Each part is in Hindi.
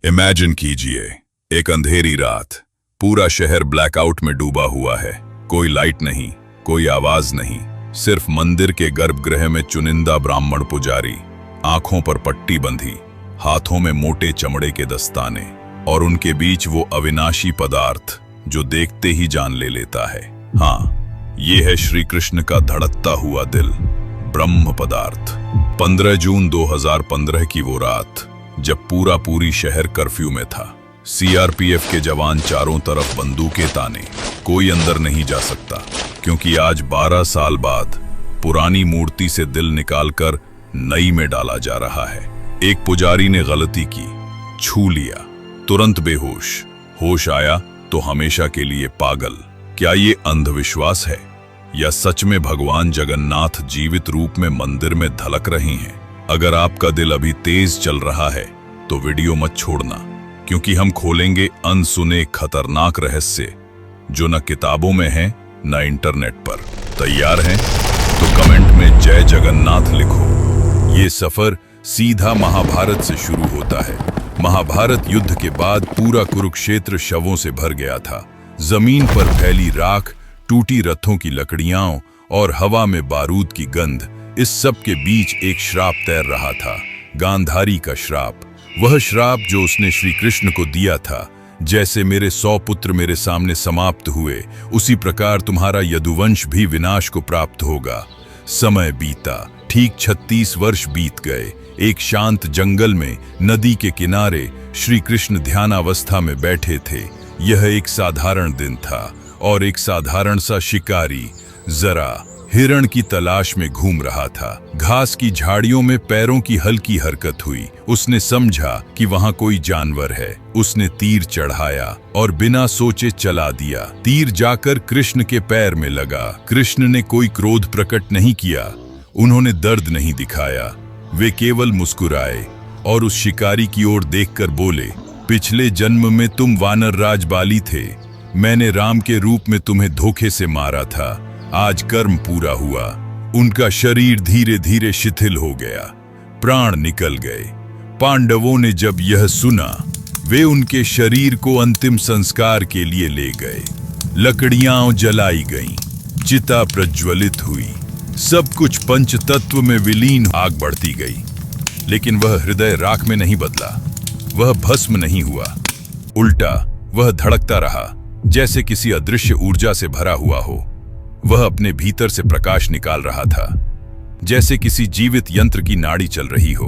इमेजिन कीजिए, एक अंधेरी रात, पूरा शहर ब्लैकआउट में डूबा हुआ है। कोई लाइट नहीं, कोई आवाज नहीं, सिर्फ मंदिर के गर्भगृह में चुनिंदा ब्राह्मण पुजारी, आंखों पर पट्टी बंधी, हाथों में मोटे चमड़े के दस्ताने, और उनके बीच वो अविनाशी पदार्थ जो देखते ही जान ले लेता है। हाँ, ये है श्री कृष्ण का धड़कता हुआ दिल, ब्रह्म पदार्थ। 15 जून 2015 की वो रात, जब पूरी शहर कर्फ्यू में था। सीआरपीएफ के जवान चारों तरफ बंदूकें ताने, कोई अंदर नहीं जा सकता, क्योंकि आज 12 साल बाद पुरानी मूर्ति से दिल निकालकर नई में डाला जा रहा है। एक पुजारी ने गलती की, छू लिया, तुरंत बेहोश, होश आया तो हमेशा के लिए पागल। क्या ये अंधविश्वास है या सच में भगवान जगन्नाथ जीवित रूप में मंदिर में धलक रहे हैं? अगर आपका दिल अभी तेज चल रहा है तो वीडियो मत छोड़ना, क्योंकि हम खोलेंगे अनसुने खतरनाक रहस्य जो न किताबों में है न इंटरनेट पर। तैयार हैं? तो कमेंट में जय जगन्नाथ लिखो। ये सफर सीधा महाभारत से शुरू होता है। महाभारत युद्ध के बाद पूरा कुरुक्षेत्र शवों से भर गया था। जमीन पर फैली राख, टूटी रथों की लकड़ियां और हवा में बारूद की गंध, इस सब के बीच एक श्राप तैर रहा था, गांधारी का श्राप। वह श्राप जो उसने श्री कृष्ण को दिया था, जैसे मेरे 100 पुत्र मेरे सामने समाप्त हुए, उसी प्रकार तुम्हारा यदुवंश भी विनाश को प्राप्त होगा। समय बीता, ठीक 36 वर्ष बीत गए। एक शांत जंगल में नदी के किनारे श्री कृष्ण ध्यानावस्था में बैठे थे। यह एक साधारण दिन था और एक साधारण सा शिकारी जरा हिरण की तलाश में घूम रहा था। घास की झाड़ियों में पैरों की हल्की हरकत हुई। उसने समझा कि वहां कोई जानवर है। उसने तीर चढ़ाया और बिना सोचे चला दिया। तीर जाकर कृष्ण के पैर में लगा। कृष्ण ने कोई क्रोध प्रकट नहीं किया, उन्होंने दर्द नहीं दिखाया, वे केवल मुस्कुराए और उस शिकारी की ओर देखकर बोले, पिछले जन्म में तुम वानर राज बाली थे, मैंने राम के रूप में तुम्हें धोखे से मारा था। आज कर्म पूरा हुआ। उनका शरीर धीरे धीरे शिथिल हो गया, प्राण निकल गए। पांडवों ने जब यह सुना, वे उनके शरीर को अंतिम संस्कार के लिए ले गए। लकड़ियां जलाई गईं, चिता प्रज्वलित हुई, सब कुछ पंच तत्व में विलीन। आग बढ़ती गई, लेकिन वह हृदय राख में नहीं बदला, वह भस्म नहीं हुआ। उल्टा वह धड़कता रहा, जैसे किसी अदृश्य ऊर्जा से भरा हुआ हो। वह अपने भीतर से प्रकाश निकाल रहा था, जैसे किसी जीवित यंत्र की नाड़ी चल रही हो,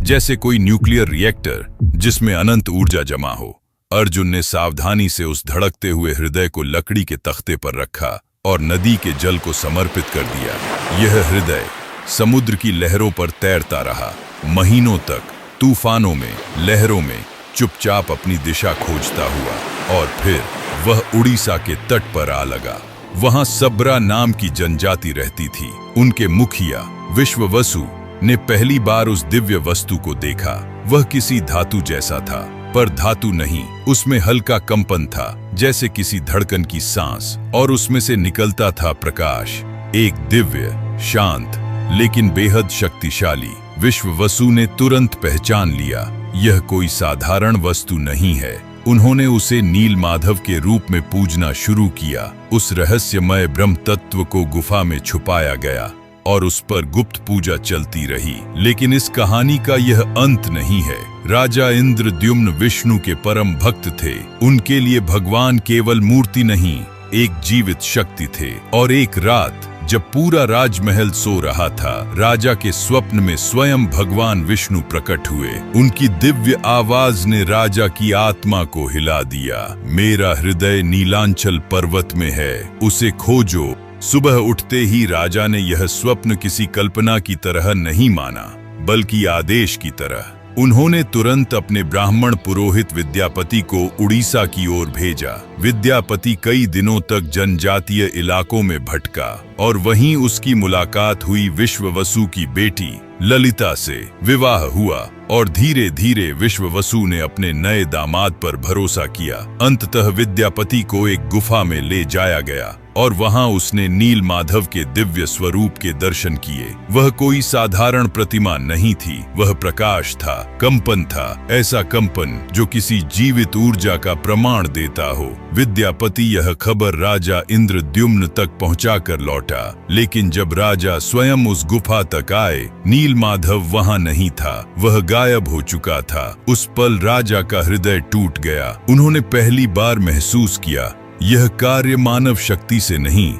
जैसे कोई न्यूक्लियर रिएक्टर जिसमें अनंत ऊर्जा जमा हो। अर्जुन ने सावधानी से उस धड़कते हुए हृदय को लकड़ी के तख्ते पर रखा और नदी के जल को समर्पित कर दिया। यह हृदय समुद्र की लहरों पर तैरता रहा, महीनों तक, तूफानों में, लहरों में, चुपचाप अपनी दिशा खोजता हुआ। और फिर वह उड़ीसा के तट पर आ लगा। वहां सब्रा नाम की जनजाति रहती थी। उनके मुखिया विश्ववसु ने पहली बार उस दिव्य वस्तु को देखा। वह किसी धातु जैसा था, पर धातु नहीं, उसमें हल्का कंपन था, जैसे किसी धड़कन की सांस, और उसमें से निकलता था प्रकाश, एक दिव्य, शांत लेकिन बेहद शक्तिशाली। विश्ववसु ने तुरंत पहचान लिया, यह कोई साधारण वस्तु नहीं है। उन्होंने उसे नील माधव के रूप में पूजना शुरू किया। उस रहस्यमय ब्रह्म तत्व को गुफा में छुपाया गया और उस पर गुप्त पूजा चलती रही। लेकिन इस कहानी का यह अंत नहीं है। राजा इंद्रद्युम्न विष्णु के परम भक्त थे। उनके लिए भगवान केवल मूर्ति नहीं, एक जीवित शक्ति थे। और एक रात जब पूरा राजमहल सो रहा था, राजा के स्वप्न में स्वयं भगवान विष्णु प्रकट हुए। उनकी दिव्य आवाज ने राजा की आत्मा को हिला दिया। मेरा हृदय नीलांचल पर्वत में है, उसे खोजो। सुबह उठते ही राजा ने यह स्वप्न किसी कल्पना की तरह नहीं माना, बल्कि आदेश की तरह। उन्होंने तुरंत अपने ब्राह्मण पुरोहित विद्यापति को उड़ीसा की ओर भेजा। विद्यापति कई दिनों तक जनजातीय इलाकों में भटका और वहीं उसकी मुलाकात हुई विश्ववसु की बेटी ललिता से। विवाह हुआ और धीरे धीरे विश्ववसु ने अपने नए दामाद पर भरोसा किया। अंततः विद्यापति को एक गुफा में ले जाया गया और वहां उसने नील माधव के दिव्य स्वरूप के दर्शन किए। वह कोई साधारण प्रतिमा नहीं थी, वह प्रकाश था, कंपन था, ऐसा कंपन जो किसी जीवित ऊर्जा का प्रमाण देता हो। विद्यापति यह खबर राजा इंद्रद्युम्न तक पहुंचाकर लौटा, लेकिन जब राजा स्वयं उस गुफा तक आए, नील माधव वहां नहीं था, वह गायब हो चुका था। उस पल राजा का हृदय टूट गया। उन्होंने पहली बार महसूस किया, यह कार्य मानव शक्ति से नहीं,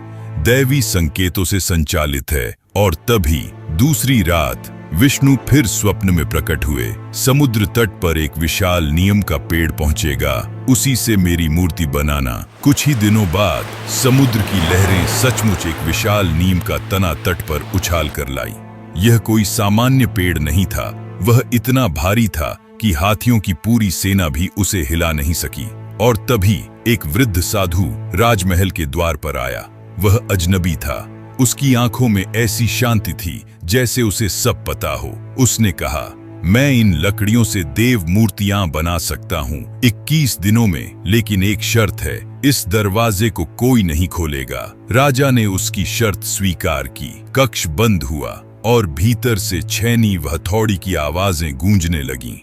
दैवी संकेतों से संचालित है। और तभी दूसरी रात विष्णु फिर स्वप्न में प्रकट हुए। समुद्र तट पर एक विशाल नीम का पेड़ पहुंचेगा, उसी से मेरी मूर्ति बनाना। कुछ ही दिनों बाद समुद्र की लहरें सचमुच एक विशाल नीम का तना तट पर उछाल कर लाई। यह कोई सामान्य पेड़ नहीं था, वह इतना भारी था कि हाथियों की पूरी सेना भी उसे हिला नहीं सकी। और तभी एक वृद्ध साधु राजमहल के द्वार पर आया। वह अजनबी था, उसकी आंखों में ऐसी शांति थी जैसे उसे सब पता हो। उसने कहा, मैं इन लकड़ियों से देव मूर्तियां बना सकता हूँ 21 दिनों में, लेकिन एक शर्त है, इस दरवाजे को कोई नहीं खोलेगा। राजा ने उसकी शर्त स्वीकार की। कक्ष बंद हुआ और भीतर से छेनी व हथौड़ी की आवाजें गूंजने लगीं।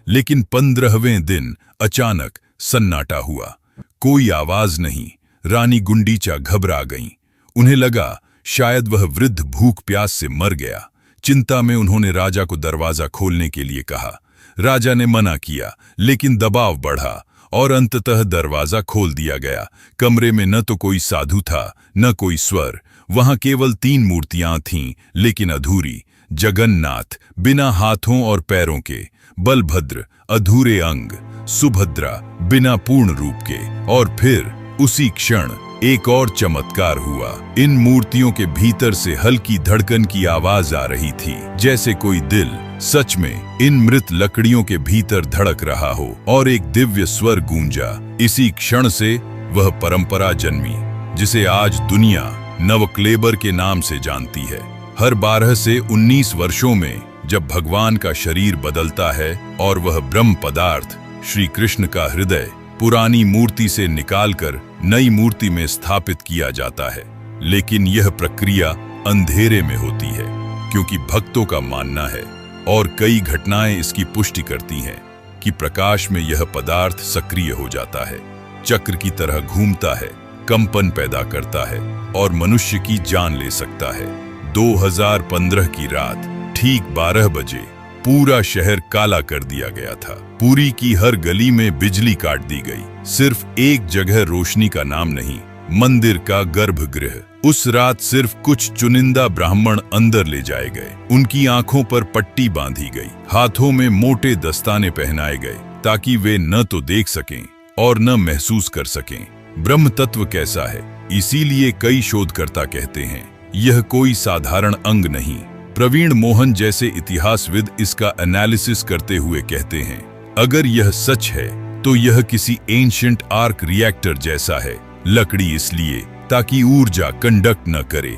लेकिन 15वें दिन अचानक सन्नाटा हुआ, कोई आवाज नहीं। रानी गुंडीचा घबरा गईं। उन्हें लगा शायद वह वृद्ध भूख प्यास से मर गया। चिंता में उन्होंने राजा को दरवाजा खोलने के लिए कहा। राजा ने मना किया, लेकिन दबाव बढ़ा और अंततः दरवाजा खोल दिया गया। कमरे में न तो कोई साधु था, न कोई स्वर। वहां केवल 3 मूर्तियां थीं, लेकिन अधूरी। जगन्नाथ बिना हाथों और पैरों के, बलभद्र अधूरे अंग, सुभद्रा बिना पूर्ण रूप के। और फिर उसी क्षण एक और चमत्कार हुआ। इन मूर्तियों के भीतर से हल्की धड़कन की आवाज आ रही थी, जैसे कोई दिल सच में इन मृत लकड़ियों के भीतर धड़क रहा हो। और एक दिव्य स्वर गूंजा। इसी क्षण से वह परंपरा जन्मी, जिसे आज दुनिया नवक्लेबर के नाम से जानती है। हर 12 से 19 वर्षों में जब भगवान का शरीर बदलता है और वह ब्रह्म पदार्थ श्री कृष्ण का हृदय पुरानी मूर्ति से निकालकर नई मूर्ति में स्थापित किया जाता है। लेकिन यह प्रक्रिया अंधेरे में होती है, क्योंकि भक्तों का मानना है, और कई घटनाएं इसकी पुष्टि करती हैं, कि प्रकाश में यह पदार्थ सक्रिय हो जाता है, चक्र की तरह घूमता है, कंपन पैदा करता है और मनुष्य की जान ले सकता है। 2015 की रात ठीक 12 बजे पूरा शहर काला कर दिया गया था। पुरी की हर गली में बिजली काट दी गई। सिर्फ एक जगह रोशनी का नाम नहीं, मंदिर का गर्भगृह। उस रात सिर्फ कुछ चुनिंदा ब्राह्मण अंदर ले जाए गए। उनकी आंखों पर पट्टी बांधी गई, हाथों में मोटे दस्ताने पहनाए गए, ताकि वे न तो देख सकें और न महसूस कर सकें ब्रह्म तत्व कैसा है। इसीलिए कई शोधकर्ता कहते हैं, यह कोई साधारण अंग नहीं। प्रवीण मोहन जैसे इतिहासविद इसका एनालिसिस करते हुए कहते हैं, अगर यह सच है तो यह किसी एंशिएंट आर्क रिएक्टर जैसा है। लकड़ी इसलिए ताकि ऊर्जा कंडक्ट न करे।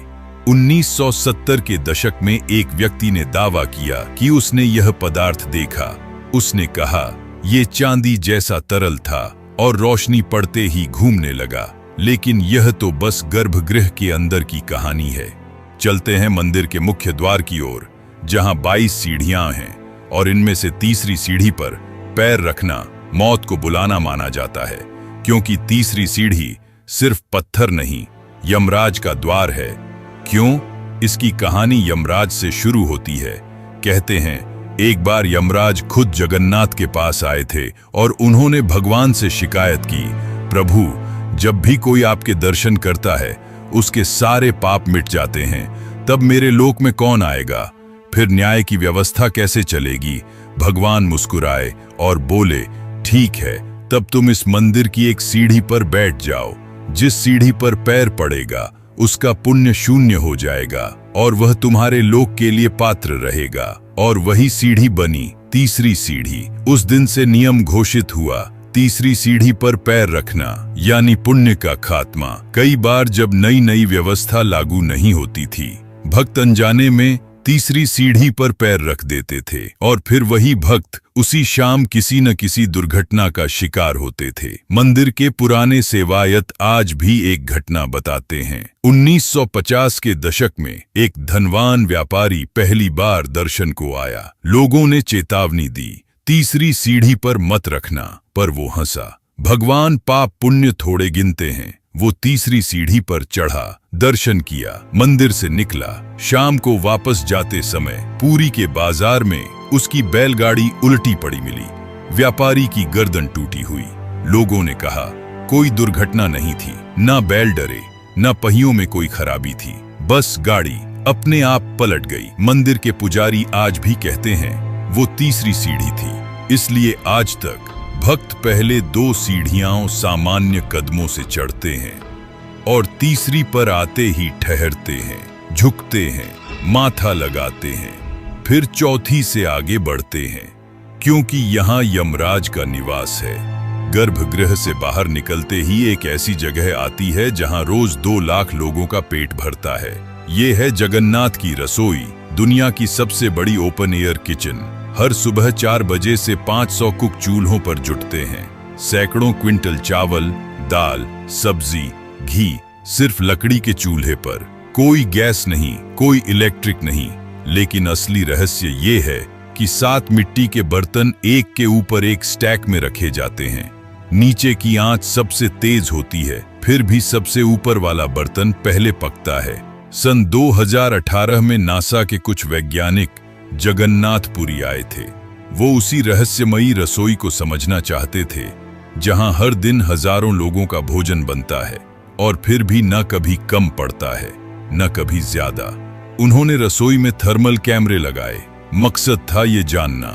1970 के दशक में एक व्यक्ति ने दावा किया कि उसने यह पदार्थ देखा। उसने कहा, यह चांदी जैसा तरल था और रोशनी पड़ते ही घूमने लगा। लेकिन यह तो बस गर्भगृह के अंदर की कहानी है। चलते हैं मंदिर के मुख्य द्वार की ओर, जहां 22 सीढ़ियां हैं, और इनमें से तीसरी सीढ़ी पर पैर रखना मौत को बुलाना माना जाता है, क्योंकि तीसरी सीढ़ी सिर्फ पत्थर नहीं, यमराज का द्वार है। क्यों? इसकी कहानी यमराज से शुरू होती है। कहते हैं, एक बार यमराज खुद जगन्नाथ के पास आए थे और उन्होंने भगवान से शिकायत की, प्रभु, जब भी कोई आपके दर्शन करता है उसके सारे पाप मिट जाते हैं, तब मेरे लोक में कौन आएगा? फिर न्याय की व्यवस्था कैसे चलेगी? भगवान मुस्कुराए और बोले, ठीक है, तब तुम इस मंदिर की एक सीढ़ी पर बैठ जाओ। जिस सीढ़ी पर पैर पड़ेगा उसका पुण्य शून्य हो जाएगा और वह तुम्हारे लोक के लिए पात्र रहेगा। और वही सीढ़ी बनी तीसरी सीढ़ी। उस दिन से नियम घोषित हुआ, तीसरी सीढ़ी पर पैर रखना यानी पुण्य का खात्मा। कई बार जब नई नई व्यवस्था लागू नहीं होती थी, भक्त अनजाने में तीसरी सीढ़ी पर पैर रख देते थे और फिर वही भक्त उसी शाम किसी न किसी दुर्घटना का शिकार होते थे। मंदिर के पुराने सेवायत आज भी एक घटना बताते हैं। 1950 के दशक में एक धनवान व्यापारी पहली बार दर्शन को आया। लोगों ने चेतावनी दी, तीसरी सीढ़ी पर मत रखना, पर वो हंसा। भगवान पाप पुण्य थोड़े गिनते हैं। वो तीसरी सीढ़ी पर चढ़ा, दर्शन किया, मंदिर से निकला। शाम को वापस जाते समय पुरी के बाजार में उसकी बैलगाड़ी उल्टी पड़ी मिली। व्यापारी की गर्दन टूटी हुई। लोगों ने कहा कोई दुर्घटना नहीं थी, ना बैल डरे, ना पहियों में कोई खराबी थी, बस गाड़ी अपने आप पलट गई। मंदिर के पुजारी आज भी कहते हैं वो तीसरी सीढ़ी थी। इसलिए आज तक भक्त पहले 2 सीढ़ियां सामान्य कदमों से चढ़ते हैं और तीसरी पर आते ही ठहरते हैं, झुकते हैं, माथा लगाते हैं, फिर चौथी से आगे बढ़ते हैं, क्योंकि यहाँ यमराज का निवास है। गर्भगृह से बाहर निकलते ही एक ऐसी जगह आती है जहाँ रोज 2 लाख लोगों का पेट भरता है। ये है जगन्नाथ की रसोई, दुनिया की सबसे बड़ी ओपन एयर किचन। हर सुबह 4 बजे से 500 कुक चूल्हों पर जुटते हैं। सैकड़ों क्विंटल चावल, दाल, सब्जी, घी सिर्फ लकड़ी के चूल्हे पर। कोई गैस नहीं, कोई इलेक्ट्रिक नहीं। लेकिन असली रहस्य ये है कि 7 मिट्टी के बर्तन एक के ऊपर एक स्टैक में रखे जाते हैं। नीचे की आंच सबसे तेज होती है, फिर भी सबसे ऊपर वाला बर्तन पहले पकता है। सन 2018 में नासा के कुछ वैज्ञानिक जगन्नाथपुरी आए थे। वो उसी रहस्यमयी रसोई को समझना चाहते थे जहां हर दिन हजारों लोगों का भोजन बनता है और फिर भी न कभी कम पड़ता है, न कभी ज्यादा। उन्होंने रसोई में थर्मल कैमरे लगाए। मकसद था ये जानना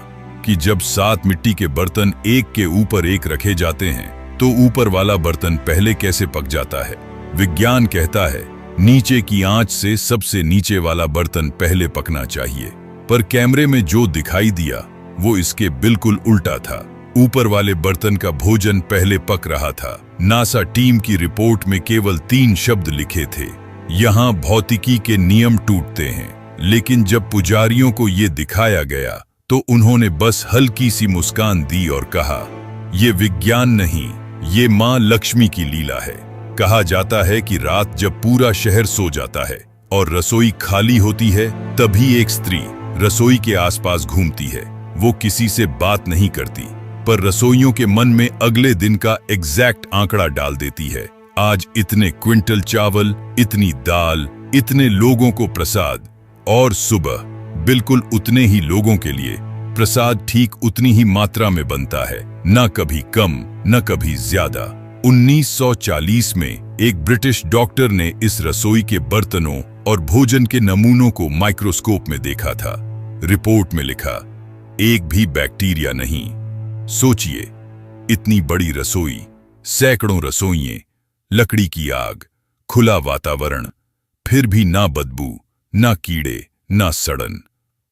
कि जब 7 मिट्टी के बर्तन एक के ऊपर एक रखे जाते हैं तो ऊपर वाला बर्तन पहले कैसे पक जाता है। विज्ञान कहता है नीचे की आंच से सबसे नीचे वाला बर्तन पहले पकना चाहिए, पर कैमरे में जो दिखाई दिया वो इसके बिल्कुल उल्टा था। ऊपर वाले बर्तन का भोजन पहले पक रहा था। नासा टीम की रिपोर्ट में केवल 3 शब्द लिखे थे, यहाँ भौतिकी के नियम टूटते हैं। लेकिन जब पुजारियों को ये दिखाया गया तो उन्होंने बस हल्की सी मुस्कान दी और कहा, ये विज्ञान नहीं, ये माँ लक्ष्मी की लीला है। कहा जाता है कि रात जब पूरा शहर सो जाता है और रसोई खाली होती है, तभी एक स्त्री रसोई के आसपास घूमती है। वो किसी से बात नहीं करती, पर रसोइयों के मन में अगले दिन का एग्जैक्ट आंकड़ा डाल देती है। आज इतने क्विंटल चावल, इतनी दाल, इतने लोगों को प्रसाद, और सुबह बिल्कुल उतने ही लोगों के लिए प्रसाद ठीक उतनी ही मात्रा में बनता है, न कभी कम न कभी ज्यादा। 1940 में एक ब्रिटिश डॉक्टर ने इस रसोई के बर्तनों और भोजन के नमूनों को माइक्रोस्कोप में देखा था। रिपोर्ट में लिखा, एक भी बैक्टीरिया नहीं। सोचिए, इतनी बड़ी रसोई, सैकड़ों रसोइयां, लकड़ी की आग, खुला वातावरण, फिर भी ना बदबू, ना कीड़े, ना सड़न।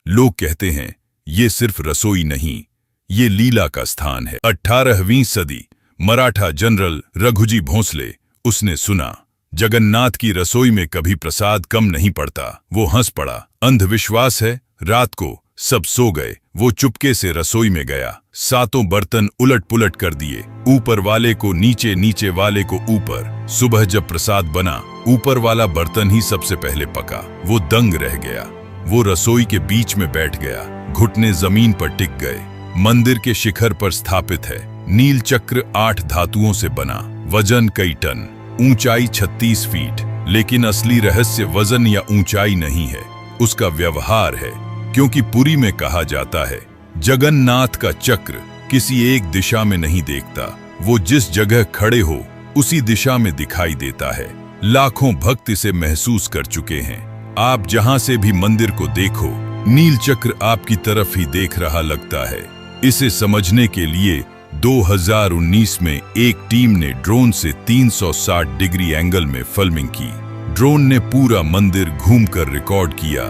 लोग कहते हैं ये सिर्फ रसोई नहीं, ये लीला का स्थान है। 18वीं सदी, मराठा जनरल रघुजी भोंसले, उसने सुना जगन्नाथ की रसोई में कभी प्रसाद कम नहीं पड़ता। वो हंस पड़ा। अंधविश्वास है। रात को सब सो गए, वो चुपके से रसोई में गया। 7 बर्तन उलट पुलट कर दिए, ऊपर वाले को नीचे, नीचे वाले को ऊपर। सुबह जब प्रसाद बना, ऊपर वाला बर्तन ही सबसे पहले पका। वो दंग रह गया। वो रसोई के बीच में बैठ गया, घुटने जमीन पर टिक गए। मंदिर के शिखर पर स्थापित है। नील चक्र 8 धातुओं से बना, वजन कई टन, ऊंचाई 36 फीट। लेकिन असली रहस्य वजन या ऊंचाई नहीं है, उसका व्यवहार है। क्योंकि पुरी में कहा जाता है जगन्नाथ का चक्र किसी एक दिशा में नहीं देखता, वो जिस जगह खड़े हो उसी दिशा में दिखाई देता है। लाखों भक्त इसे महसूस कर चुके हैं। आप जहां से भी मंदिर को देखो, नील चक्र आपकी तरफ ही देख रहा लगता है। इसे समझने के लिए 2019 में एक टीम ने ड्रोन से 360 डिग्री एंगल में फिल्मिंग की। ड्रोन ने पूरा मंदिर घूमकर रिकॉर्ड किया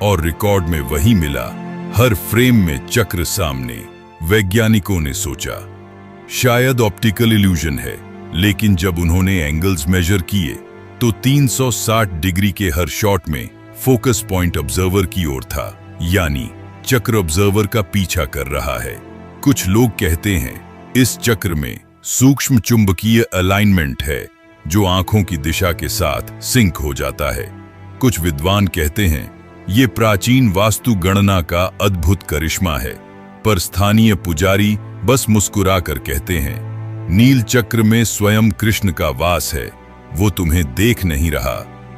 और रिकॉर्ड में वही मिला, हर फ्रेम में चक्र सामने। वैज्ञानिकों ने सोचा शायद ऑप्टिकल इल्यूजन है, लेकिन जब उन्होंने एंगल्स मेजर किए तो 360 डिग्री के हर शॉट में फोकस पॉइंट ऑब्जर्वर की ओर था, यानी चक्र ऑब्जर्वर का पीछा कर रहा है। कुछ लोग कहते हैं इस चक्र में सूक्ष्म चुंबकीय अलाइनमेंट है जो आंखों की दिशा के साथ सिंक हो जाता है। कुछ विद्वान कहते हैं ये प्राचीन वास्तु गणना का अद्भुत करिश्मा है, पर स्थानीय पुजारी बस मुस्कुरा कर कहते हैं नील चक्र में स्वयं कृष्ण का वास है। वो तुम्हें देख नहीं रहा,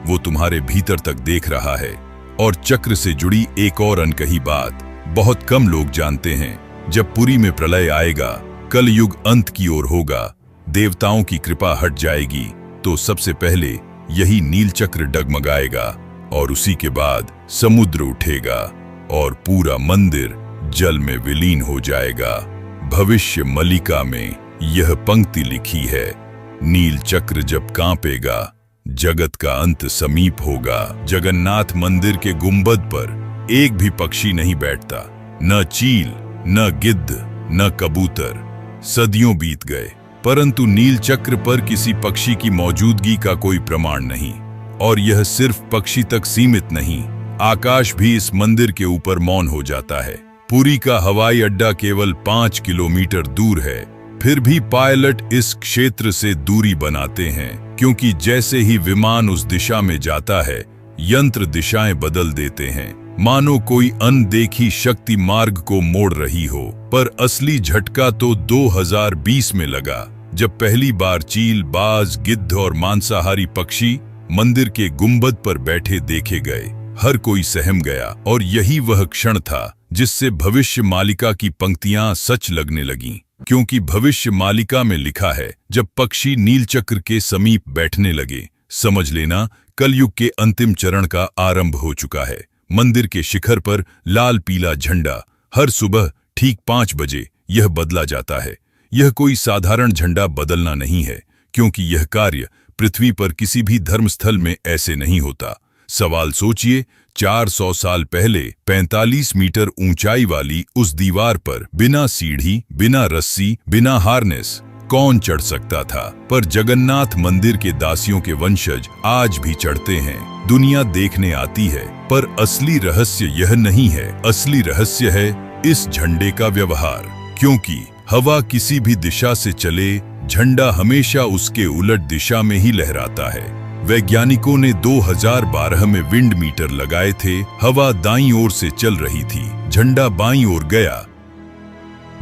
वो तुम्हारे भीतर तक देख रहा है। और चक्र से जुड़ी एक और अनकही बात बहुत कम लोग जानते हैं। जब पुरी में प्रलय आएगा, कलयुग अंत की ओर होगा, देवताओं की कृपा हट जाएगी, तो सबसे पहले यही नील चक्र डगमगाएगा और उसी के बाद समुद्र उठेगा और पूरा मंदिर जल में विलीन हो जाएगा। भविष्य मलिका में यह पंक्ति लिखी है, नील चक्र जब कांपेगा, जगत का अंत समीप होगा। जगन्नाथ मंदिर के गुंबद पर एक भी पक्षी नहीं बैठता, न चील, न गिद्ध, न कबूतर। सदियों बीत गए, परंतु नील चक्र पर किसी पक्षी की मौजूदगी का कोई प्रमाण नहीं। और यह सिर्फ पक्षी तक सीमित नहीं, आकाश भी इस मंदिर के ऊपर मौन हो जाता है। पुरी का हवाई अड्डा केवल 5 किलोमीटर दूर है, फिर भी पायलट इस क्षेत्र से दूरी बनाते हैं, क्योंकि जैसे ही विमान उस दिशा में जाता है, यंत्र दिशाएं बदल देते हैं, मानो कोई अनदेखी शक्ति मार्ग को मोड़ रही हो। पर असली झटका तो 2020 में लगा, जब पहली बार चील, बाज, गिद्ध और मांसाहारी पक्षी मंदिर के गुंबद पर बैठे देखे गए। हर कोई सहम गया, और यही वह क्षण था जिससे भविष्य मालिका की पंक्तियां सच लगने लगीं। क्योंकि भविष्य मालिका में लिखा है, जब पक्षी नीलचक्र के समीप बैठने लगे, समझ लेना कलयुग के अंतिम चरण का आरंभ हो चुका है। मंदिर के शिखर पर लाल पीला झंडा, हर सुबह ठीक 5 बजे यह बदला जाता है। यह कोई साधारण झंडा बदलना नहीं है, क्योंकि यह कार्य पृथ्वी पर किसी भी धर्मस्थल में ऐसे नहीं होता। सवाल सोचिए, 400 साल पहले 45 मीटर ऊंचाई वाली उस दीवार पर बिना सीढ़ी, बिना रस्सी, बिना हार्नेस कौन चढ़ सकता था? पर जगन्नाथ मंदिर के दासियों के वंशज आज भी चढ़ते हैं। दुनिया देखने आती है, पर असली रहस्य यह नहीं है। असली रहस्य है इस झंडे का व्यवहार। क्योंकि हवा किसी भी दिशा से चले, झंडा हमेशा उसके उलट दिशा में ही लहराता है। वैज्ञानिकों ने 2012 में विंड मीटर लगाए थे। हवा दाईं ओर से चल रही थी, झंडा बाईं ओर गया,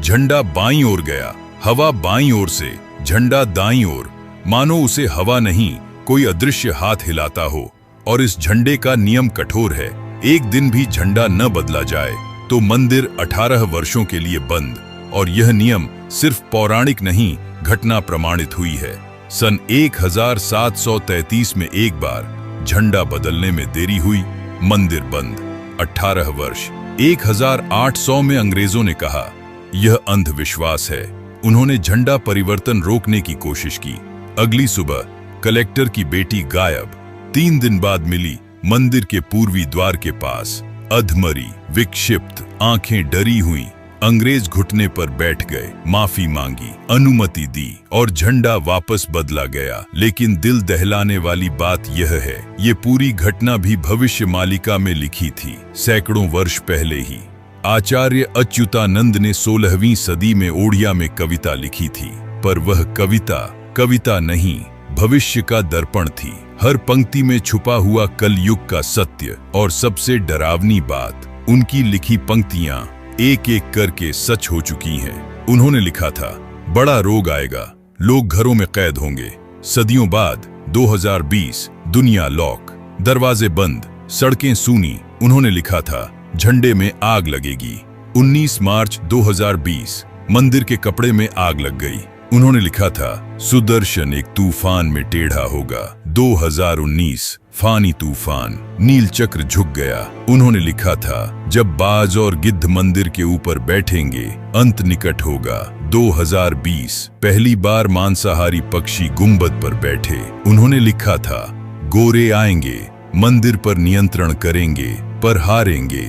झंडा बाईं ओर गया, हवा बाईं ओर से, झंडा दाईं ओर, मानो उसे हवा नहीं, कोई अदृश्य हाथ हिलाता हो। और इस झंडे का नियम कठोर है, एक दिन भी झंडा न बदला जाए तो मंदिर 18 वर्षों के लिए बंद। और यह नियम सिर्फ पौराणिक नहीं, घटना प्रमाणित हुई है। सन 1733 में एक बार झंडा बदलने में देरी हुई, मंदिर बंद। 18 वर्ष। 1800 में अंग्रेजों ने कहा यह अंधविश्वास है। उन्होंने झंडा परिवर्तन रोकने की कोशिश की। अगली सुबह कलेक्टर की बेटी गायब। 3 दिन बाद मिली मंदिर के पूर्वी द्वार के पास, अधमरी, विक्षिप्त, आंखें डरी हुई। अंग्रेज घुटने पर बैठ गए, माफी मांगी, अनुमति दी और झंडा वापस बदला गया। लेकिन दिल दहलाने वाली बात यह है, ये पूरी घटना भी भविष्य मालिका में लिखी थी, सैकड़ों वर्ष पहले ही। आचार्य अच्युतानंद ने 16वीं सदी में ओडिया में कविता लिखी थी, पर वह कविता नहीं, भविष्य का दर्पण थी। हर पंक्ति में छुपा हुआ कलयुग का सत्य। और सबसे डरावनी बात, उनकी लिखी पंक्तियां एक एक करके सच हो चुकी हैं। उन्होंने लिखा था, बड़ा रोग आएगा, लोग घरों में कैद होंगे। सदियों बाद 2020, दुनिया लॉक, दरवाजे बंद, सड़कें सूनी। उन्होंने लिखा था, झंडे में आग लगेगी। 19 मार्च 2020, मंदिर के कपड़े में आग लग गई। उन्होंने लिखा था, सुदर्शन एक तूफान में टेढ़ा होगा। 2019, फानी तूफान, नील चक्र झुक गया। उन्होंने लिखा था, जब बाज और गिद्ध मंदिर के ऊपर बैठेंगे, अंत निकट होगा। 2020, पहली बार मांसाहारी पक्षी गुंबद पर बैठे। उन्होंने लिखा था, गोरे आएंगे, मंदिर पर नियंत्रण करेंगे, पर हारेंगे।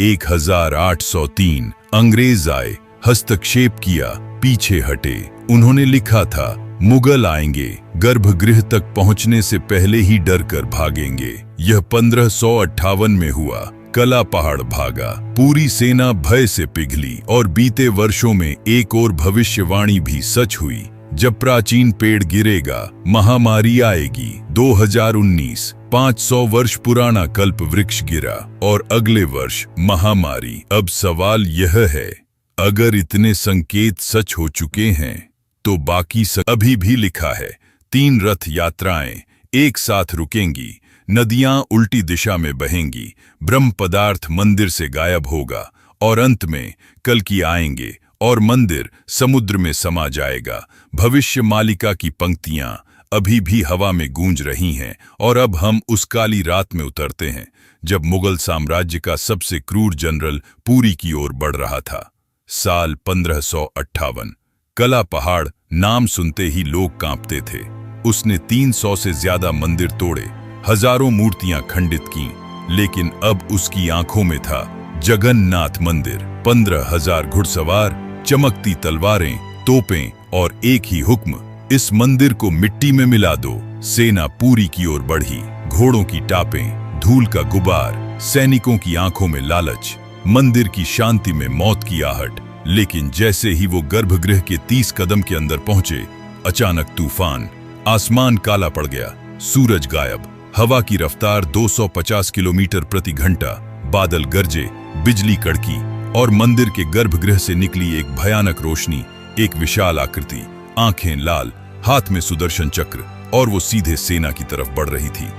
1803, अंग्रेज आए, हस्तक्षेप किया, पीछे हटे। उन्होंने लिखा था, मुगल आएंगे, गर्भगृह तक पहुंचने से पहले ही डर कर भागेंगे। यह 1558 में हुआ। कला पहाड़ भागा, पूरी सेना भय से पिघली और बीते वर्षों में एक और भविष्यवाणी भी सच हुई। जब प्राचीन पेड़ गिरेगा, महामारी आएगी। 2019, 500 वर्ष पुराना कल्प वृक्ष गिरा और अगले वर्ष महामारी। अब सवाल यह है, अगर इतने संकेत सच हो चुके हैं तो बाकी अभी भी लिखा है। 3 रथ यात्राएं एक साथ रुकेंगी, नदियां उल्टी दिशा में बहेंगी, ब्रह्म पदार्थ मंदिर से गायब होगा और अंत में कल्कि आएंगे और मंदिर समुद्र में समा जाएगा। भविष्य मालिका की पंक्तियां अभी भी हवा में गूंज रही हैं और अब हम उस काली रात में उतरते हैं जब मुगल साम्राज्य का सबसे क्रूर जनरल पुरी की ओर बढ़ रहा था। साल 1558। कला पहाड़ नाम सुनते ही लोग कांपते थे। उसने 300 से ज्यादा मंदिर तोड़े, हजारों मूर्तियां खंडित की, लेकिन अब उसकी आंखों में था जगन्नाथ मंदिर। 15,000 घुड़सवार, चमकती तलवारें, तोपें और एक ही हुक्म, इस मंदिर को मिट्टी में मिला दो। सेना पुरी की ओर बढ़ी, घोड़ों की टापें, धूल का गुबार, सैनिकों की आंखों में लालच, मंदिर की शांति में मौत की आहट। लेकिन जैसे ही वो गर्भगृह के 30 कदम के अंदर पहुंचे, अचानक तूफान, आसमान काला पड़ गया, सूरज गायब, हवा की रफ्तार 250 किलोमीटर प्रति घंटा, बादल गरजे, बिजली कड़की और मंदिर के गर्भगृह से निकली एक भयानक रोशनी, एक विशाल आकृति, आंखें लाल, हाथ में सुदर्शन चक्र, और वो सीधे सेना की तरफ बढ़ रही थी।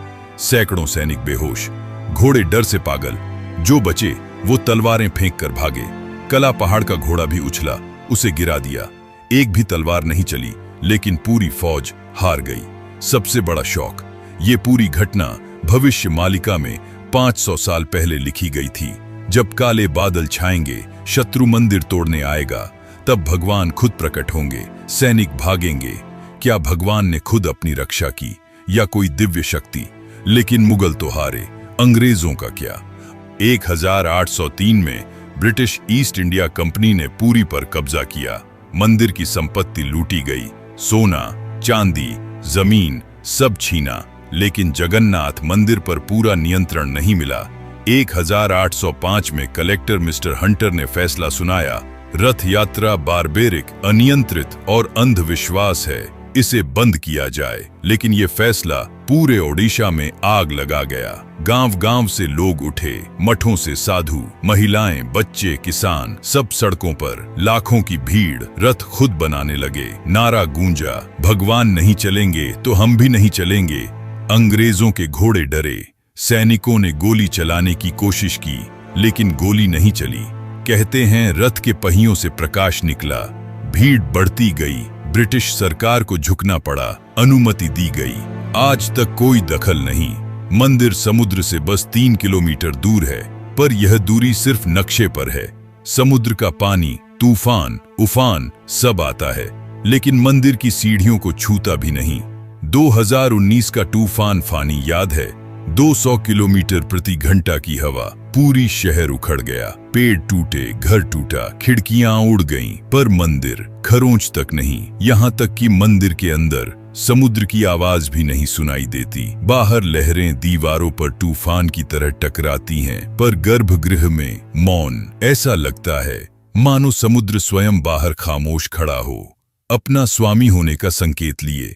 सैकड़ों सैनिक बेहोश, घोड़े डर से पागल, जो बचे वो तलवारें फेंक कर भागे। कला पहाड़ का घोड़ा भी उछला, उसे गिरा दिया। एक भी तलवार नहीं चली, लेकिन पूरी फौज हार गई। सबसे बड़ा शौक, ये पूरी घटना भविष्य मालिका में 500 साल पहले लिखी गई थी। जब काले बादल छाएंगे, शत्रु मंदिर तोड़ने आएगा, तब भगवान खुद प्रकट होंगे, सैनिक भागेंगे। क्या भगवान ने खुद अपनी रक्षा की या कोई दिव्य शक्ति? लेकिन मुगल तो हारे, अंग्रेजों का क्या? 1803 में ब्रिटिश ईस्ट इंडिया कंपनी ने पुरी पर कब्जा किया। मंदिर की संपत्ति लूटी गई, सोना, चांदी, जमीन सब छीना, लेकिन जगन्नाथ मंदिर पर पूरा नियंत्रण नहीं मिला। 1805 में कलेक्टर मिस्टर हंटर ने फैसला सुनाया, रथ यात्रा बारबेरिक, अनियंत्रित और अंधविश्वास है, इसे बंद किया जाए। लेकिन ये फैसला पूरे ओडिशा में आग लगा गया। गांव-गांव से लोग उठे, मठों से साधु, महिलाएं, बच्चे, किसान, सब सड़कों पर, लाखों की भीड़, रथ खुद बनाने लगे। नारा गूंजा, भगवान नहीं चलेंगे तो हम भी नहीं चलेंगे। अंग्रेजों के घोड़े डरे, सैनिकों ने गोली चलाने की कोशिश की, लेकिन गोली नहीं चली। कहते हैं रथ के पहियों से प्रकाश निकला, भीड़ बढ़ती गई, ब्रिटिश सरकार को झुकना पड़ा, अनुमति दी गई। आज तक कोई दखल नहीं। मंदिर समुद्र से बस 3 किलोमीटर दूर है, पर यह दूरी सिर्फ नक्शे पर है। समुद्र का पानी, तूफान, उफान सब आता है, लेकिन मंदिर की सीढ़ियों को छूता भी नहीं। 2019 का तूफान फानी याद है? 200 किलोमीटर प्रति घंटा की हवा, पूरी शहर उखड़ गया, पेड़ टूटे, घर टूटा, खिड़कियां उड़ गईं, पर मंदिर खरोंच तक नहीं। यहाँ तक कि मंदिर के अंदर समुद्र की आवाज भी नहीं सुनाई देती। बाहर लहरें दीवारों पर तूफान की तरह टकराती हैं, पर गर्भगृह में मौन। ऐसा लगता है मानो समुद्र स्वयं बाहर खामोश खड़ा हो, अपना स्वामी होने का संकेत लिए।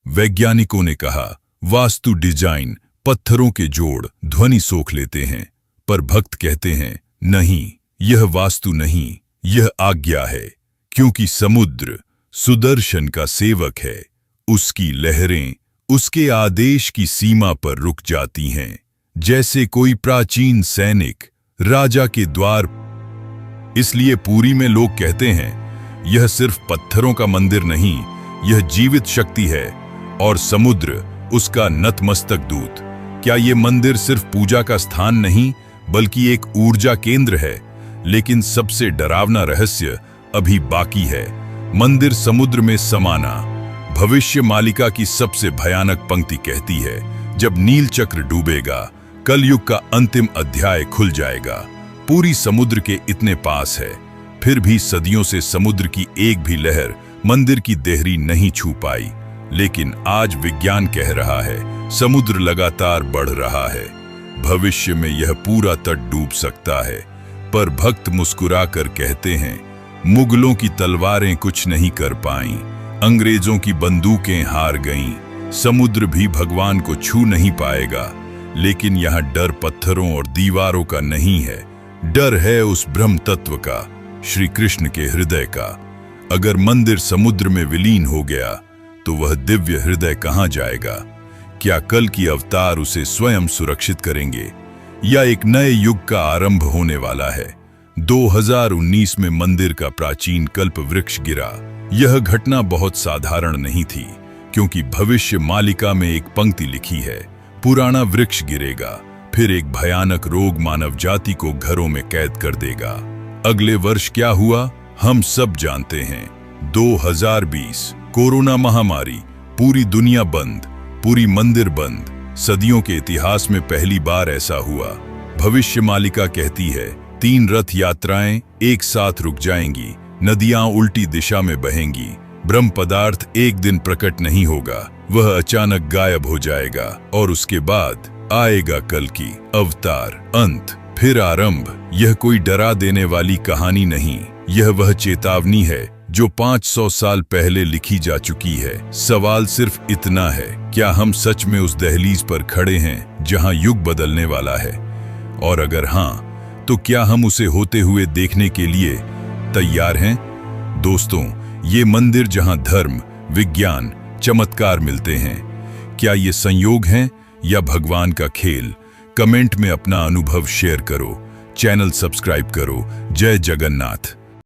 वैज्ञानिकों ने कहा, वास्तु डिजाइन पत्थरों के जोड़ ध्वनि सोख लेते हैं, पर भक्त कहते हैं नहीं, यह वास्तु नहीं, यह आज्ञा है। क्योंकि समुद्र सुदर्शन का सेवक है, उसकी लहरें उसके आदेश की सीमा पर रुक जाती हैं, जैसे कोई प्राचीन सैनिक राजा के द्वार। इसलिए पुरी में लोग कहते हैं, यह सिर्फ पत्थरों का मंदिर नहीं, यह जीवित शक्ति है और समुद्र उसका नतमस्तक दूत। क्या ये मंदिर सिर्फ पूजा का स्थान नहीं, बल्कि एक ऊर्जा केंद्र है? लेकिन सबसे डरावना रहस्य अभी बाकी है। मंदिर समुद्र में समाना। भविष्य मालिका की सबसे भयानक पंक्ति कहती है, जब नील चक्र डूबेगा, कलयुग का अंतिम अध्याय खुल जाएगा। पूरी समुद्र के इतने पास है, फिर भी सदियों से समुद्र की एक भी लहर मंदिर की देहरी नहीं छू पाई, लेकिन आज विज्ञान कह रहा है समुद्र लगातार बढ़ रहा है। भविष्य में यह पूरा तट डूब सकता है। पर भक्त मुस्कुराकर कहते हैं, मुगलों की तलवारें कुछ नहीं कर पाईं, अंग्रेजों की बंदूकें हार गईं, समुद्र भी भगवान को छू नहीं पाएगा। लेकिन यहाँ डर पत्थरों और दीवारों का नहीं है, डर है उस ब्रह्म तत्व का, श्री कृष्ण के हृदय का। अगर मंदिर समुद्र में विलीन हो गया तो वह दिव्य हृदय कहाँ जाएगा? क्या कल की अवतार उसे स्वयं सुरक्षित करेंगे, या एक नए युग का आरंभ होने वाला है? 2019 में मंदिर का प्राचीन कल्प वृक्ष गिरा। यह घटना बहुत साधारण नहीं थी, क्योंकि भविष्य मालिका में एक पंक्ति लिखी है, पुराना वृक्ष गिरेगा, फिर एक भयानक रोग मानव जाति को घरों में कैद कर देगा। अगले वर्ष क्या हुआ हम सब जानते हैं। 2020 कोरोना महामारी, पूरी दुनिया बंद, पूरी मंदिर बंद। सदियों के इतिहास में पहली बार ऐसा हुआ। भविष्य मालिका कहती है, 3 रथ यात्राएं एक साथ रुक जाएंगी, नदियां उल्टी दिशा में बहेंगी, ब्रह्म पदार्थ एक दिन प्रकट नहीं होगा, वह अचानक गायब हो जाएगा, और उसके बाद आएगा कल की अवतार, अंत, फिर आरंभ। यह कोई डरा देने वाली कहानी नहीं, यह वह चेतावनी है जो 500 साल पहले लिखी जा चुकी है। सवाल सिर्फ इतना है, क्या हम सच में उस दहलीज पर खड़े हैं जहां युग बदलने वाला है? और अगर हां, तो क्या हम उसे होते हुए देखने के लिए तैयार हैं? दोस्तों, ये मंदिर जहां धर्म, विज्ञान, चमत्कार मिलते हैं, क्या ये संयोग हैं या भगवान का खेल? कमेंट में अपना अनुभव शेयर करो, चैनल सब्सक्राइब करो। जय जगन्नाथ।